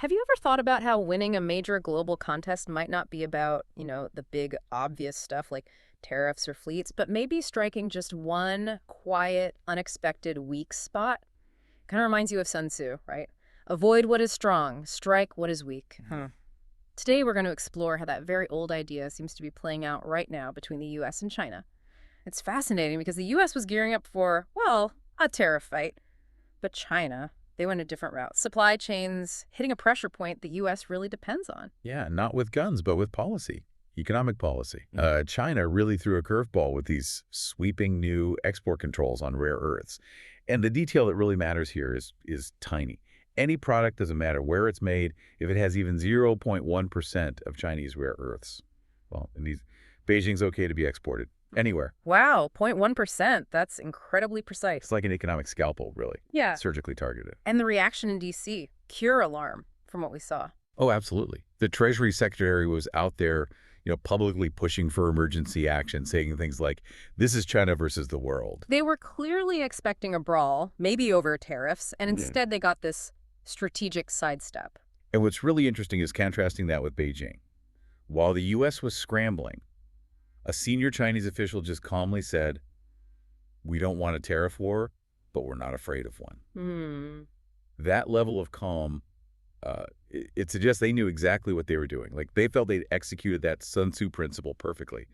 Have you ever thought about how winning a major global contest might not be about, the big obvious stuff like tariffs or fleets, but maybe striking just one quiet, unexpected weak spot? Kind of reminds you of Sun Tzu, right? Avoid what is strong, strike what is weak. Today we're going to explore how that very old idea seems to be playing out right now between the US and China. It's fascinating because the US was gearing up for, well, a tariff fight. But China, they went a different route. Supply chains hitting a pressure point the U.S. really depends on. Yeah, not with guns, but with policy, economic policy. China really threw a curveball with these sweeping new export controls on rare earths. And the detail that really matters here is tiny. Any product, doesn't matter where it's made, if it has even 0.1% of Chinese rare earths. Well, Beijing's okay to be exported anywhere. Wow, 0.1%. That's incredibly precise. It's like an economic scalpel, really. Yeah. Surgically targeted. And the reaction in D.C., pure alarm from what we saw. Oh, absolutely. The Treasury Secretary was out there, publicly pushing for emergency action, saying things like, this is China versus the world. They were clearly expecting a brawl, maybe over tariffs, and instead they got this strategic sidestep. And what's really interesting is contrasting that with Beijing. While the U.S. was scrambling, a senior Chinese official just calmly said, we don't want a tariff war, but we're not afraid of one. That level of calm, it suggests they knew exactly what they were doing. Like, they felt they'd executed that Sun Tzu principle perfectly.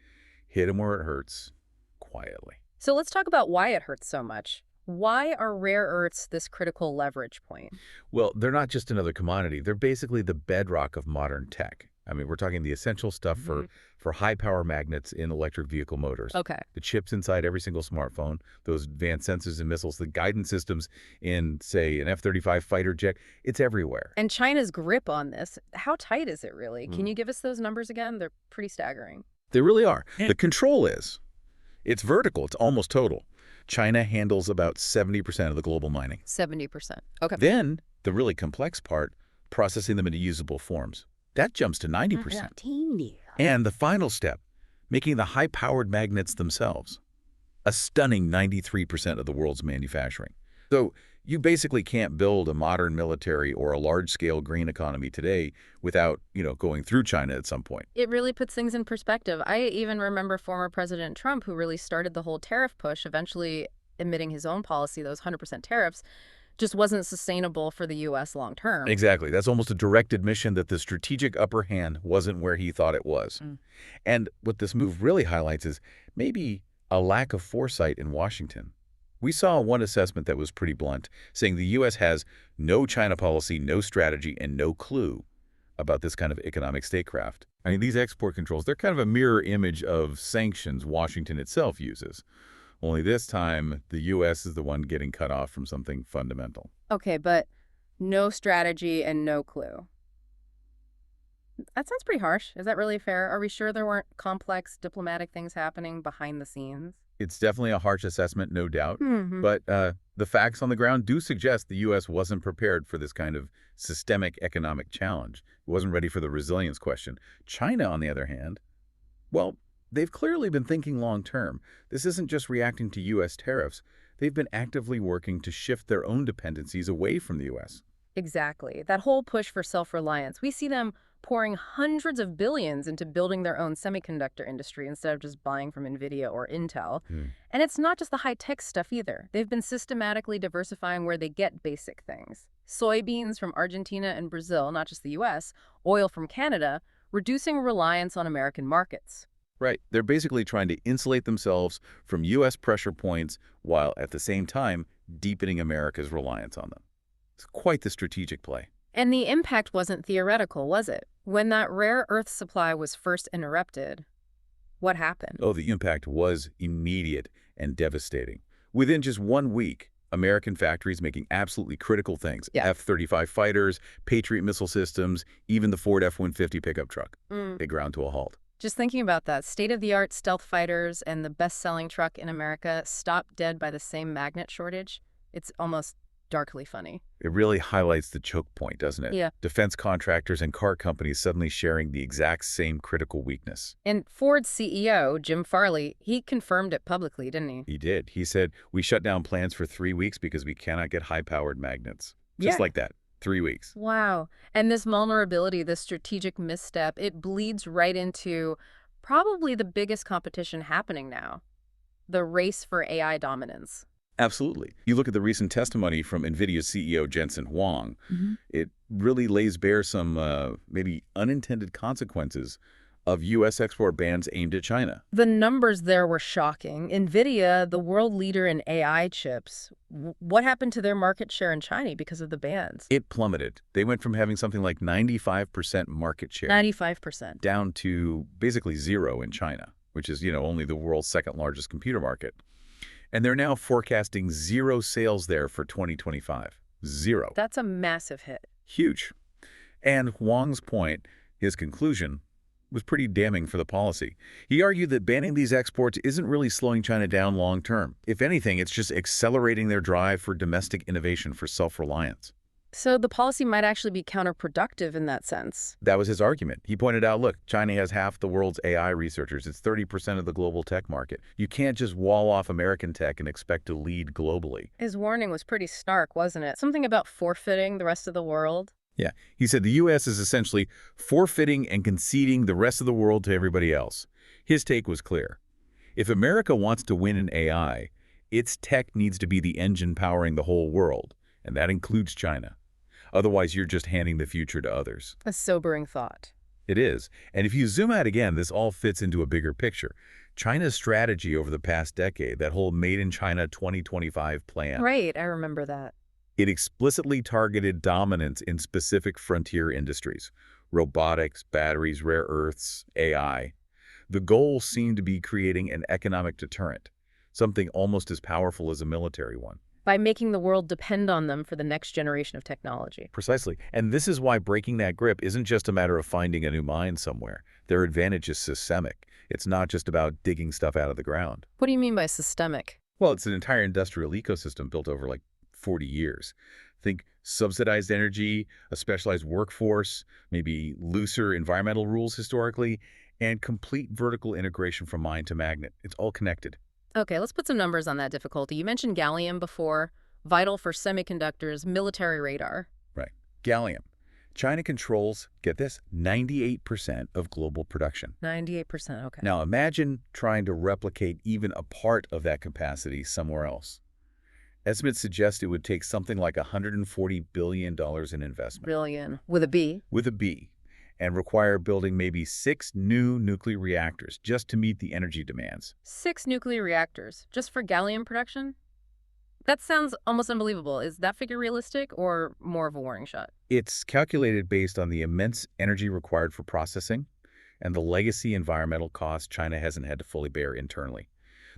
Hit them where it hurts, quietly. So let's talk about why it hurts so much. Why are rare earths this critical leverage point? Well, they're not just another commodity. They're basically the bedrock of modern tech. I mean, we're talking the essential stuff for high-power magnets in electric vehicle motors. Okay. The chips inside every single smartphone, those advanced sensors and missiles, the guidance systems in, say, an F-35 fighter jet, it's everywhere. And China's grip on this, how tight is it really? Can you give us those numbers again? They're pretty staggering. They really are. The control it's vertical. It's almost total. China handles about 70% of the global mining. 70%. Okay. Then, the really complex part, processing them into usable forms. That jumps to 90%. And the final step, making the high-powered magnets themselves. A stunning 93% of the world's manufacturing. So you basically can't build a modern military or a large-scale green economy today without, going through China at some point. It really puts things in perspective. I even remember former President Trump, who really started the whole tariff push, eventually admitting his own policy, those 100% tariffs, just wasn't sustainable for the U.S. long term. Exactly. That's almost a direct admission that the strategic upper hand wasn't where he thought it was. And what this move really highlights is maybe a lack of foresight in Washington. We saw one assessment that was pretty blunt, saying the U.S. has no China policy, no strategy, and no clue about this kind of economic statecraft. I mean, these export controls, they're kind of a mirror image of sanctions Washington itself uses. Only this time, the U.S. is the one getting cut off from something fundamental. Okay, but no strategy and no clue. That sounds pretty harsh. Is that really fair? Are we sure there weren't complex diplomatic things happening behind the scenes? It's definitely a harsh assessment, no doubt. But the facts on the ground do suggest the U.S. wasn't prepared for this kind of systemic economic challenge. It wasn't ready for the resilience question. China, on the other hand, well, they've clearly been thinking long-term. This isn't just reacting to U.S. tariffs. They've been actively working to shift their own dependencies away from the U.S. Exactly. That whole push for self-reliance, we see them pouring hundreds of billions into building their own semiconductor industry instead of just buying from Nvidia or Intel. And it's not just the high-tech stuff either. They've been systematically diversifying where they get basic things. Soybeans from Argentina and Brazil, not just the U.S., oil from Canada, reducing reliance on American markets. Right. They're basically trying to insulate themselves from U.S. pressure points while at the same time deepening America's reliance on them. It's quite the strategic play. And the impact wasn't theoretical, was it? When that rare earth supply was first interrupted, what happened? Oh, the impact was immediate and devastating. Within just 1 week, American factories making absolutely critical things, F-35 fighters, Patriot missile systems, even the Ford F-150 pickup truck, they ground to a halt. Just thinking about that, state-of-the-art stealth fighters and the best-selling truck in America stopped dead by the same magnet shortage. It's almost darkly funny. It really highlights the choke point, doesn't it? Yeah. Defense contractors and car companies suddenly sharing the exact same critical weakness. And Ford's CEO, Jim Farley, he confirmed it publicly, didn't he? He did. He said, we shut down plants for 3 weeks because we cannot get high-powered magnets. Just like that. 3 weeks. Wow. And this vulnerability, this strategic misstep, it bleeds right into probably the biggest competition happening now, the race for AI dominance. Absolutely. You look at the recent testimony from Nvidia CEO Jensen Huang, Mhm. it really lays bare some maybe unintended consequences of U.S. export bans aimed at China. The numbers there were shocking. Nvidia, the world leader in AI chips, what happened to their market share in China because of the bans? It plummeted. They went from having something like 95% market share 95%. down to basically zero in China, which is, only the world's second largest computer market. And they're now forecasting zero sales there for 2025. Zero. That's a massive hit. Huge. And Huang's point, his conclusion, was pretty damning for the policy. He argued that banning these exports isn't really slowing China down long term. If anything, it's just accelerating their drive for domestic innovation for self-reliance. So the policy might actually be counterproductive in that sense. That was his argument. He pointed out, look, China has half the world's AI researchers. It's 30% of the global tech market. You can't just wall off American tech and expect to lead globally. His warning was pretty stark, wasn't it? Something about forfeiting the rest of the world. Yeah, he said the U.S. is essentially forfeiting and conceding the rest of the world to everybody else. His take was clear. If America wants to win in AI, its tech needs to be the engine powering the whole world, and that includes China. Otherwise, you're just handing the future to others. A sobering thought. It is. And if you zoom out again, this all fits into a bigger picture. China's strategy over the past decade, that whole Made in China 2025 plan, Right, I remember that. it explicitly targeted dominance in specific frontier industries: robotics, batteries, rare earths, AI. The goal seemed to be creating an economic deterrent, something almost as powerful as a military one. By making the world depend on them for the next generation of technology. Precisely. And this is why breaking that grip isn't just a matter of finding a new mine somewhere. Their advantage is systemic. It's not just about digging stuff out of the ground. What do you mean by systemic? Well, it's an entire industrial ecosystem built over like 40 years. Think subsidized energy, a specialized workforce, maybe looser environmental rules historically, and complete vertical integration from mine to magnet. It's all connected. Okay, let's put some numbers on that difficulty. You mentioned gallium before, vital for semiconductors, military radar. Right. Gallium. China controls, get this, 98% of global production. 98%, okay. Now imagine trying to replicate even a part of that capacity somewhere else. Estimates suggest it would take something like $140 billion in investment. Billion, with a B. With a B, and require building maybe 6 new nuclear reactors just to meet the energy demands. 6 nuclear reactors, just for gallium production? That sounds almost unbelievable. Is that figure realistic or more of a warning shot? It's calculated based on the immense energy required for processing and the legacy environmental costs China hasn't had to fully bear internally.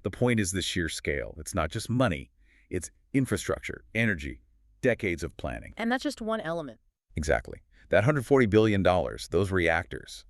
The point is the sheer scale. It's not just money. It's infrastructure, energy, decades of planning. And that's just one element. Exactly. That $140 billion, those reactors,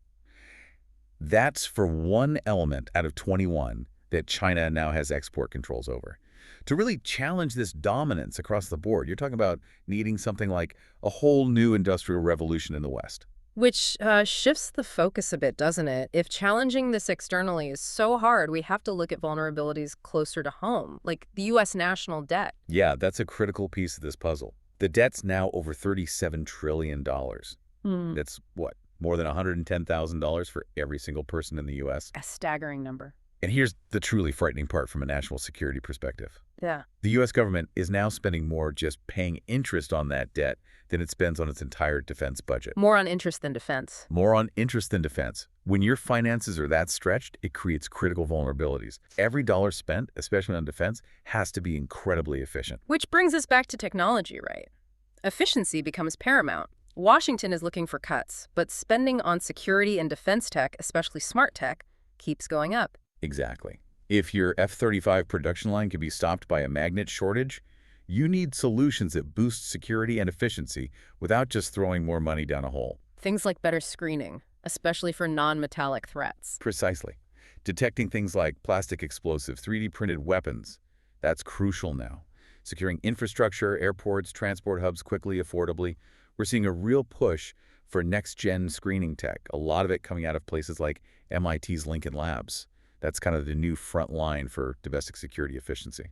that's for one element out of 21 that China now has export controls over. To really challenge this dominance across the board, you're talking about needing something like a whole new industrial revolution in the West. Which shifts the focus a bit, doesn't it? If challenging this externally is so hard, we have to look at vulnerabilities closer to home, like the U.S. national debt. Yeah, that's a critical piece of this puzzle. The debt's now over $37 trillion. That's what? More than $110,000 for every single person in the U.S.? A staggering number. And here's the truly frightening part from a national security perspective. Yeah. The U.S. government is now spending more just paying interest on that debt than it spends on its entire defense budget. More on interest than defense. More on interest than defense. When your finances are that stretched, it creates critical vulnerabilities. Every dollar spent, especially on defense, has to be incredibly efficient. Which brings us back to technology, right? Efficiency becomes paramount. Washington is looking for cuts, but spending on security and defense tech, especially smart tech, keeps going up. Exactly. If your F-35 production line can be stopped by a magnet shortage, you need solutions that boost security and efficiency without just throwing more money down a hole. Things like better screening, especially for non-metallic threats. Precisely. Detecting things like plastic explosive, 3D printed weapons, that's crucial now. Securing infrastructure, airports, transport hubs quickly, affordably. We're seeing a real push for next-gen screening tech, a lot of it coming out of places like MIT's Lincoln Labs. That's kind of the new front line for domestic security efficiency.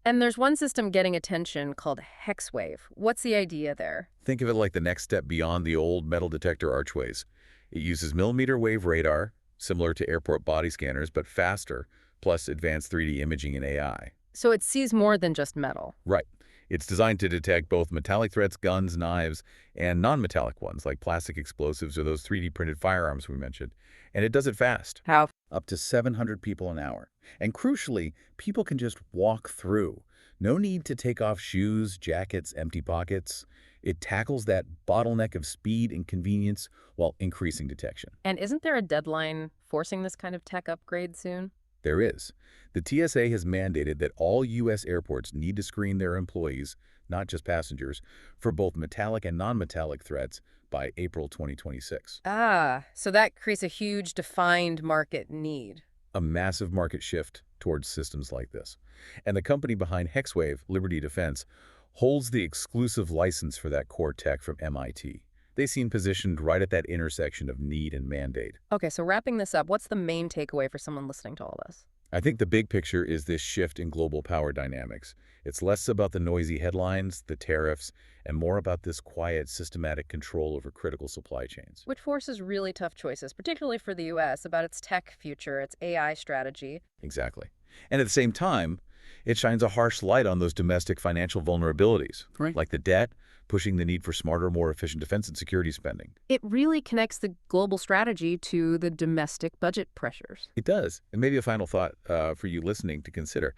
And there's one system getting attention called Hexwave. What's the idea there? Think of it like the next step beyond the old metal detector archways. It uses millimeter wave radar, similar to airport body scanners, but faster, plus advanced 3D imaging and AI. So it sees more than just metal. Right. It's designed to detect both metallic threats, guns, knives, and non-metallic ones like plastic explosives or those 3D printed firearms we mentioned. And it does it fast. How? Up to 700 people an hour. And crucially, people can just walk through. No need to take off shoes, jackets, empty pockets. It tackles that bottleneck of speed and convenience while increasing detection. And isn't there a deadline forcing this kind of tech upgrade soon? There is. The TSA has mandated that all U.S. airports need to screen their employees, not just passengers, for both metallic and non-metallic threats by April 2026. So that creates a huge defined market need. A massive market shift towards systems like this. And the company behind Hexwave, Liberty Defense, holds the exclusive license for that core tech from MIT. They seem positioned right at that intersection of need and mandate. Okay, so wrapping this up, what's the main takeaway for someone listening to all this? I think the big picture is this shift in global power dynamics. It's less about the noisy headlines, the tariffs, and more about this quiet, systematic control over critical supply chains. Which forces really tough choices, particularly for the U.S., about its tech future, its AI strategy. Exactly. And at the same time, it shines a harsh light on those domestic financial vulnerabilities, like the debt, pushing the need for smarter, more efficient defense and security spending. It really connects the global strategy to the domestic budget pressures. It does. And maybe a final thought for you listening to consider.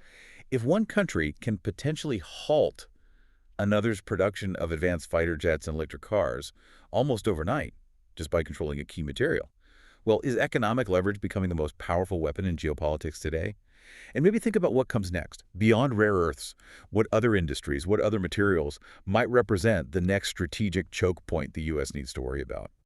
If one country can potentially halt another's production of advanced fighter jets and electric cars almost overnight, just by controlling a key material, well, is economic leverage becoming the most powerful weapon in geopolitics today? And maybe think about what comes next. Beyond rare earths, what other industries, what other materials might represent the next strategic choke point the U.S. needs to worry about?